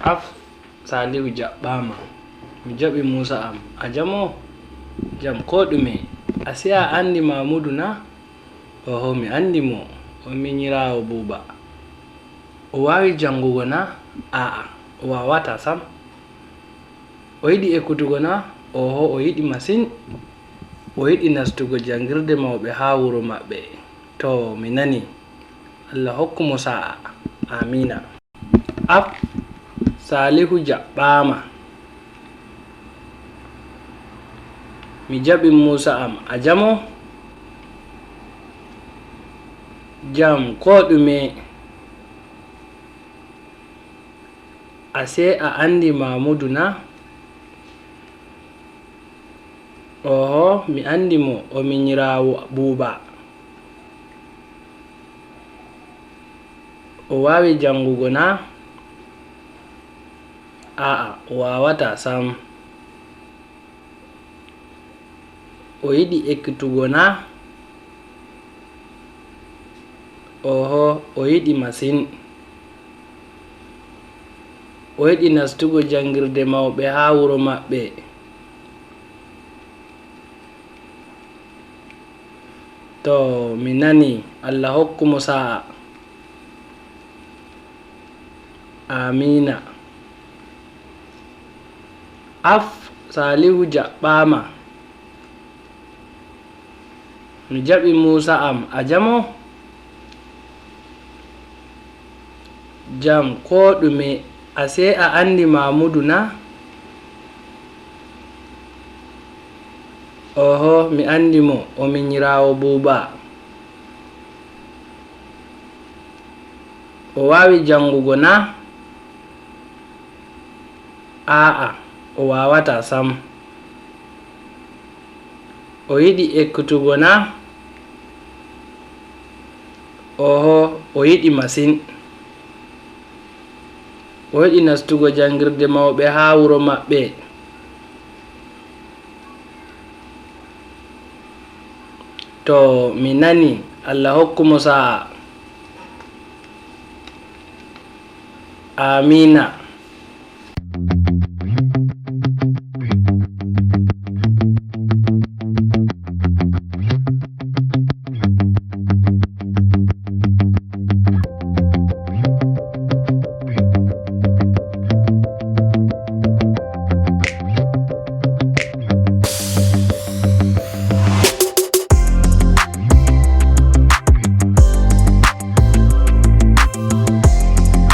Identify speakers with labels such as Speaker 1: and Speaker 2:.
Speaker 1: Af Salihu jaɓɓama. Mi jaɓi Musa am. A jamo? Jam ko ɗume? Ase a andi Mamudu na? Oho, mi andi mo. O minyirawo Buba. O wawi jangugo na? A'a, o wawata sam. O yiɗi ekkutugo na? Oho, o yiɗi masin. O yiɗi nastugo jangirde mawɓe ha wuro maɓɓe. To mi nani. Allah hokkumo sa'a. Amina. Af Salihu jaɓɓama. Mi jaɓi Musa am. A jamo? Jam ko ɗume? Ase a andi Mamudu na? Oho, mi andi mo. O minyirawo Buba. O wawi jangugo na? A'a, o wawata sam. O yiɗi ekkitugo na? Oho, o yiɗi masin. O yiɗi nastugo jangirde mawɓe ha wuro maɓɓe. To mi nani. Allah hokkumo sa'a. Amina. Af Salihu jaɓɓama. Mi jaɓi Musa am. A jamo? Jam ko ɗume? Ase a andi Mamudu na? Oho, mi andi mo. O minyirawo Buba. O wawi jangugo na? A'a, o wawata sam. O yiɗi ekkutugo na? Oho, o yiɗi masin. O yiɗi nastugo jangirde mawɓe ha wuro maɓɓe. To mi nani. Allah hokkumo sa'a. Amina.